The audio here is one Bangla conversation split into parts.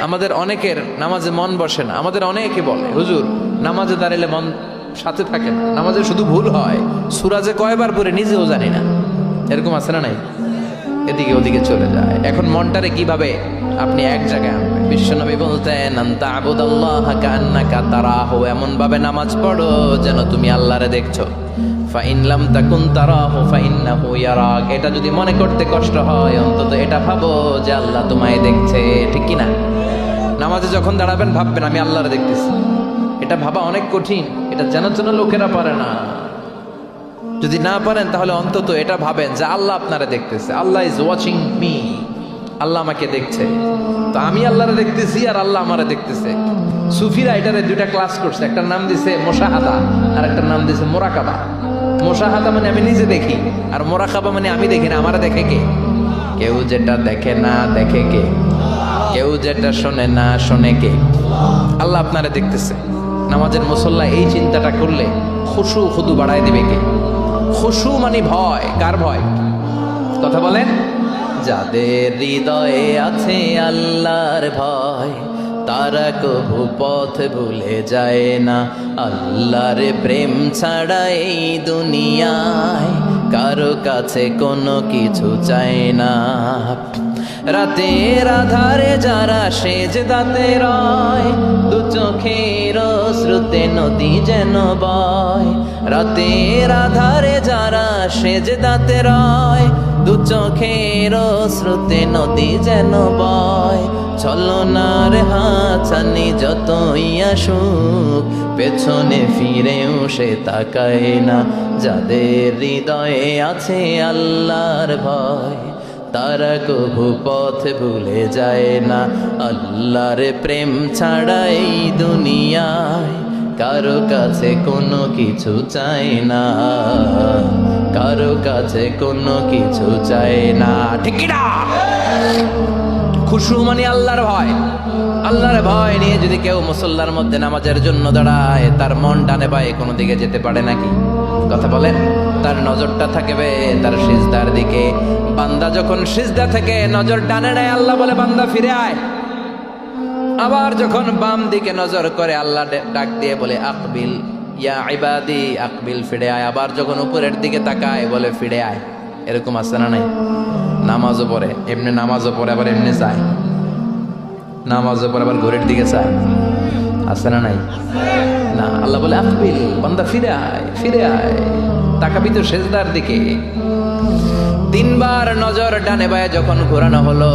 আমাদের অনেকের নামাজে মন বসে না। আমাদের অনেকে বলে, হুজুর নামাজে দাঁড়ালে মন সাথে থাকে না, নামাজে শুধু ভুল হয়, সুরাজে কয়বার পরে নিজেও জানি না। এরকম আছে না নাই? এদিকে ওদিকে চলে যায়। এখন মনটারে কিভাবে আপনি এক জায়গায় আনবেন? বিশ্বনবী বলতেন, আনতা আবুদাল্লাহ কান্নাকা তারাহু, এমন ভাবে নামাজ পড়ো যেন তুমি আল্লাহরে দেখছো। ফাইন লাম তাকুন তারাহু ফাইন্নাহু ইয়ারাক, এটা যদি মনে করতে কষ্ট হয় অন্তত এটা ভাবো যে আল্লাহ তোমায় দেখছে। ঠিক কি না? নামাজে যখন দাঁড়াবেন ভাববেন আমি আল্লাহরে দেখতেছি। এটা ভাবা অনেক কঠিন, এটা জানার জন্য লোকেরা পারে না। যদি না পারেন তাহলে অন্তত এটা ভাবেন যে আল্লাহ আপনারা দেখতেছে। আল্লাহ ইজ ওয়াচিং মি, আল্লাহ আমাকে দেখছে। তো আমি আল্লাহরে দেখতেছি আর আল্লাহ আমারে দেখতেছে। সুফিরা এটারে দুইটা ক্লাস করছে, একটার নাম দিছে মুশাহাদা আর একটার নাম দিছে মুরাকাবা। মুশাহাদা মানে আমি নিজে দেখি, আর মুরাকাবা মানে আমি দেখি না, আমারে দেখে কে? কেউ যেটা দেখে না দেখে কে? কেউ যেটা শোনে না শোনে কে? আল্লাহ আপনারা দেখতেছে। নামাজের মুসল্লা এই চিন্তাটা করলে খুশু খুদু বাড়ায় দিবে কে? খুশু মানে ভয়। কার ভয়? কথা বলেন। যাদের হৃদয়ে আছে আল্লাহর ভয়, তারা কভু পথ ভুলে যায় না। আল্লাহর প্রেম ছাড়া এই দুনিয়ায় কারো কাছে কোনো কিছু চায় না। রাতের আধারে যারা সেজদাতে রয়, দু চোখের শ্রুতে নদী যেন বয়। রাতের আধারে যারা সেজদাতে রয়, দু চোখের শ্রুতে নদী যেন বয়। ছলনার হাতছানি যতই আসুক, পেছনে ফিরেও সে তাকায় না। যাদের হৃদয়ে আছে আল্লাহর ভয়, তারা কভু পথ ভুলে যায় না। আল্লাহর প্রেম ছাড়া এই দুনিয়ায় কারো কাছে কোনো কিছু চায় না, কারো কাছে কোনো কিছু চায় না। ঠিক কি না? খুশু মানে আল্লাহর ভয়। আল্লাহর ভয় নিয়ে যদি কেউ মুসল্লার মধ্যে নামাজের জন্য দাঁড়ায়, তার মন ডানে বায়ে কোনো দিকে যেতে পারে নাকি? কথা বলেন। তার নজরটা থাকবে তার সিজদার দিকে। বান্দা যখন সিজদা থেকে নজর ডানে নেয়, আল্লাহ বলে বান্দা ফিরে আয়। আবার যখন বাম দিকে নজর করে, আল্লাহ ডাক দিয়ে বলে আকবিল ইয়া ইবাদি, আকবিল, ফিরে আয়। আবার যখন উপরের দিকে তাকায় বলে ফিরে আয়। এরকম আছে না নাই? নামাজও পড়ে এমনি, নামাজও পড়ে আবার এমনি চায়, নামাজও পড়ে আবার ঘরের দিকে চায়। আছে না নাই? না, আল্লাহ বলে আকবিল, বান্দা ফিরে আয়, ফিরে আয়, তাকাবি তো সেজদার দিকে। তিনবার নজর ডানে বায়ে যখন ঘোরানো হলো,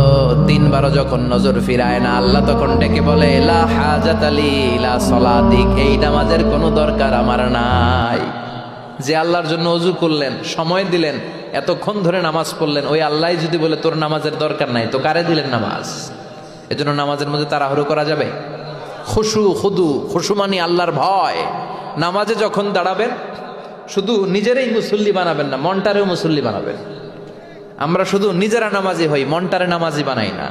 তিনবারও যখন নজর ফিরায় না, আল্লাহ তখন ডেকে বলে লা হাজাত আলী লা সলাতিক, এই নামাজের কোনো দরকার আমার নাই। যে আল্লাহর জন্য ওযু করলেন, সময় দিলেন, এতক্ষণ ধরে নামাজ পড়লেন, ওই আল্লাহ যদি বলে তোর নামাজের দরকার নাই, তো কারে দিলেন নামাজ? এজন্য নামাজের মধ্যে তাড়াহুড়ো করা যাবে? খুশু খুদু, খুশু মানে আল্লাহর ভয়। নামাজে যখন দাঁড়াবেন শুধু নিজেরাই মুসল্লি বানাবেন না, মনটারেও মুসল্লি বানাবেন। আমরা শুধু নিজেরা নামাজি হই, মনটারে নামাজি বানাই না।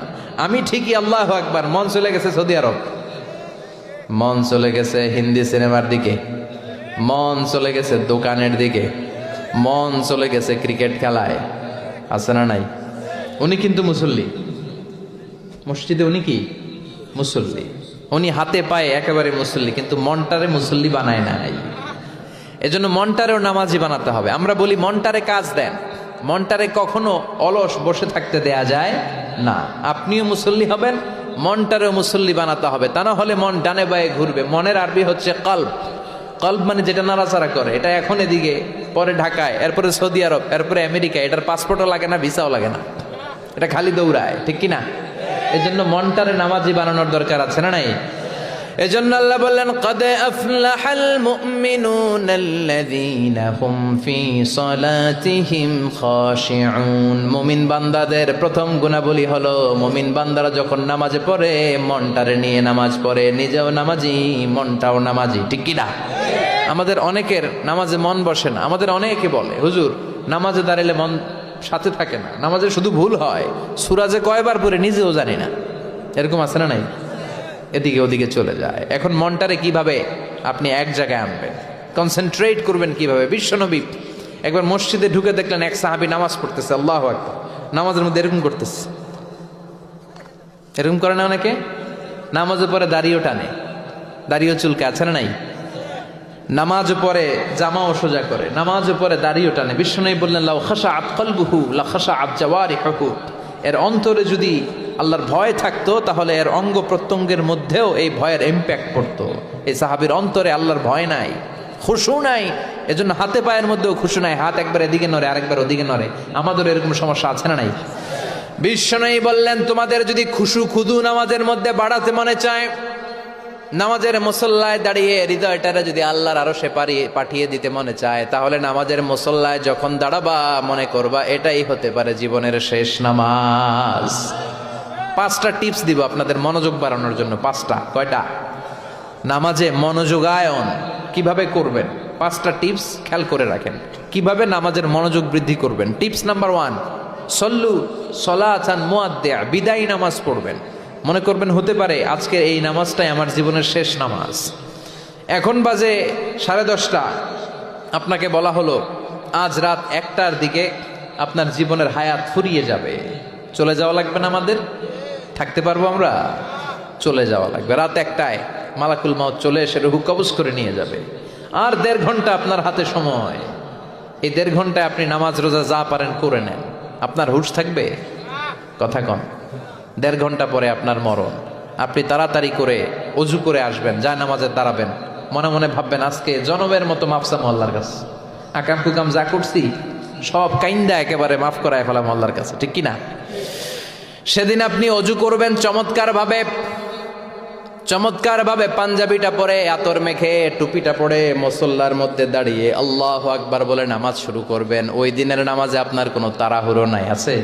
আমি ঠিকই আল্লাহু আকবার, মন চলে গেছে সৌদি আরব, মন চলে গেছে হিন্দি সিনেমার দিকে, মন চলে গেছে দোকানের দিকে, মন চলে গেছে ক্রিকেট খেলায়। আছে না নাই? উনি কিন্তু মুসল্লি, মসজিদে উনি কি মুসল্লি, উনি হাতে পায়ে একেবারে মুসল্লি, কিন্তু মনটারে মুসল্লি বানায় নাই। এজন্য মনটারেও নামাজি বানাতে হবে। আমরা বলি মনটারে কাজ দেন, মনটারে কখনো অলস বসে থাকতে দেয়া যায় না। আপনিও মুসল্লি হবেন, মনটারেও মুসল্লি বানাতে হবে, তা না হলে মন ডানে বায়ে ঘুরবে। মনের আরবি হচ্ছে কলব। কলব মানে যেটা নাড়াচাড়া করে। এটা এখন এদিকে, পরে ঢাকায়, এরপরে সৌদি আরব, এরপরে আমেরিকা। এটার পাসপোর্টও লাগে না, ভিসাও লাগে না, এটা খালি দৌড়ায়। ঠিক কিনা? এই জন্য মনটারে নামাজি বানানোর দরকার আছে না নাই? এজন্য আল্লাহ বললেন কদ আফলাহাল মুমিনুনাল্লাযীনা হুম ফি সালাতিহিম খাশিউন। মুমিন বান্দাদের প্রথম গুণাবলী হলো, মুমিন বান্দারা যখন নামাজে পড়ে মনটারে নিয়ে নামাজ পড়ে। নিজেও নামাজি, মনটাও নামাজি। ঠিক কি না? আমাদের অনেকের নামাজে মন বসে না। আমাদের অনেকে বলে, হুজুর নামাজে দাঁড়ালে মন সাথে থাকে না, নামাজে শুধু ভুল হয়, সুরাজে কয়বার পড়ে নিজেও জানি না। এরকম আছে না নাই? এদিকে ওদিকে চলে যায়। এখন মনটারে কিভাবে আপনি এক জায়গায় আনবেন, কনসেন্ট্রেট করবেন কিভাবে? বিশ্বনবী একবার মসজিদে ঢুকে দেখলেন এক সাহাবী নামাজ পড়তেছে, আল্লাহু আকবার, নামাজের মধ্যে এরকম করতেছে। এরকম করে না অনেকে? নামাজে পরে দাড়িও টানে, দাড়িও চুলকে, আছে না নাই? নামাজ পরে জামাও সোজা করে, নামাজ পরে দাড়িও টানে। বিশ্বনবী বললেন লাউ খাশাআত কলবুহু লা খাশাআত জাওয়ারিহুহু, এর অন্তরে যদি আল্লাহর ভয় থাকতো তাহলে এর অঙ্গ প্রত্যঙ্গের মধ্যেও এই ভয়ের ইম্প্যাক্ট পড়তো। এই সাহাবীর অন্তরে আল্লাহর ভয় নাই, খুশু নাই, এজন্য হাতে পায়ের মধ্যেও খুশু নাই, হাত একবার এদিকে নড়ে আরেকবার ওদিকে নড়ে। আমাদের এরকম সমস্যা আছে না নাই? বিশ্বনবী বললেন তোমাদের যদি খুশু খুদু নামাজের মধ্যে বাড়াতে মনে চায়, নামাজের মুসল্লায় দাঁড়িয়ে হৃদয়টারে যদি আল্লাহর আরশে পাঠিয়ে দিতে মনে চায়, তাহলে নামাজের মুসল্লায় যখন দাঁড়াবা মনে করবা এটাই হতে পারে জীবনের শেষ নামাজ। 5টা টিপস দিব আপনাদের মনোযোগ বাড়ানোর জন্য। 5টা। কয়টা? নামাজে মনোযোগায়ন কিভাবে করবেন 5টা টিপস খেয়াল করে রাখেন, কিভাবে নামাজের মনোযোগ বৃদ্ধি করবেন। টিপস নাম্বার 1, সল্লু সলাতান মুআদ্দিয়া, বিদায়ী নামাজ পড়বেন। মনে করবেন হতে পারে আজকের এই নামাজটাই আমার জীবনের শেষ নামাজ। এখন বাজে 10:30, আপনাকে বলা হলো আজ রাত 1টার দিকে আপনার জীবনের হায়াত ফুরিয়ে যাবে, চলে যাওয়া লাগবে না, আমাদের থাকতে পারবো আমরা? চলে যাওয়া লাগবে। রাত 1টায় মালাকুল মাউত চলে এসে রূহ কবজ করে নিয়ে যাবে। আর 1.5 ঘন্টা আপনার হাতে সময়। এই 1.5 ঘন্টায় আপনি নামাজ রোজা যা পারেন করে নেন, আপনার হুঁশ থাকবে? কথা কন। 1.5 ঘন্টা পরে আপনার মরণ। আপনি তাড়াতাড়ি করে অজু করে আসবেন, যা নামাজে দাঁড়াবেন, মনে মনে ভাববেন আজকে জনমের মতো মাফসা আল্লাহর কাছে, আকাম কুকাম যা করছি সব কাইন্দা একেবারে মাফ করায় ফেলাম আল্লাহর কাছে, ঠিক কিনা? সেদিন আপনি অজু করবেন চমৎকার ভাবে পাঞ্জাবিটা পরে, আতর মেখে, টুপিটা পরে, মুসল্লার মধ্যে দাঁড়িয়ে আল্লাহু আকবার বলে নামাজ শুরু করবেন। ওই দিনের নামাজে আপনার কোনো তাড়াহুড়ো নাই। আছে?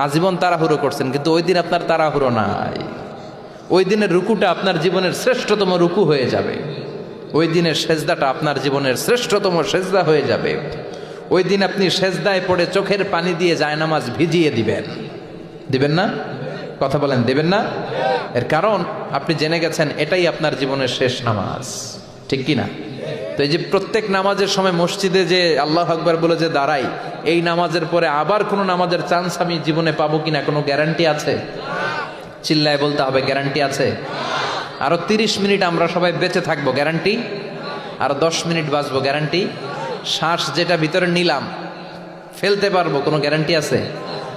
আজীবন তাড়াহুড়ো করছেন, কিন্তু ওই দিন আপনার তাড়াহুড়ো নাই। ওই দিনের রুকুটা আপনার জীবনের শ্রেষ্ঠতম রুকু হয়ে যাবে। ওই দিনের সেজদাটা আপনার জীবনের শ্রেষ্ঠতম সেজদা হয়ে যাবে। ওই দিন আপনি সেজদায় পড়ে চোখের পানি দিয়ে জায়নামাজ ভিজিয়ে দিবেন না? কথা বলেন, দেবেন না? এর কারণ আপনি জেনে গেছেন এটাই আপনার জীবনের শেষ নামাজ, ঠিক কিনা? তো এই যে প্রত্যেক নামাজের সময় মসজিদে যে আল্লাহু আকবার বলে যে দাঁড়াই, এই নামাজের পরে আবার কোনো নামাজের চান্স আমি জীবনে পাবো কিনা কোনো গ্যারান্টি আছে? চিল্লায় বলতে হবে, গ্যারান্টি আছে? আরো 30 মিনিট আমরা সবাই বেঁচে থাকবো, গ্যারান্টি? আরো 10 মিনিট বাঁচবো, গ্যারান্টি? শ্বাস যেটা ভিতরে নিলাম ফেলতে পারবো, কোনো গ্যারান্টি আছে?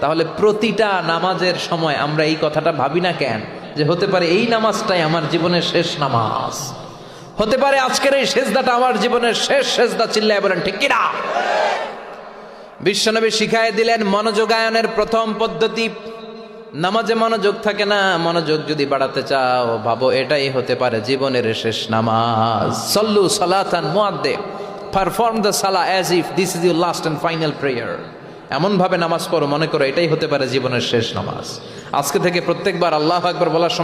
তাহলে প্রতিটা নামাজের সময় আমরা এই কথাটা ভাবি না কেন যে হতে পারে এই নামাজটাই আমার জীবনের শেষ নামাজ, হতে পারে আজকের এই সেজদাটা আমার জীবনের শেষ সেজদা। চিল্লায় বলেন ঠিক কিনা? বিশ্বনবী শিখায় দিলেন মনোযোগায়নের প্রথম পদ্ধতি। নামাজে মনোযোগ থাকে না, মনোযোগ যদি বাড়াতে চাও ভাবো এটাই হতে পারে জীবনের শেষ নামাজ। সল্লু সালাতান মুআদ্দিয়া, পারফর্ম দ্য সালাহ as if this is your last and final prayer. এমন ভাবে নামাজ পড়ো মনে করো এটাই হতে পারে জীবনের শেষ নামাজ। আজকে থেকে প্রত্যেকবার আল্লাহু আকবার বলার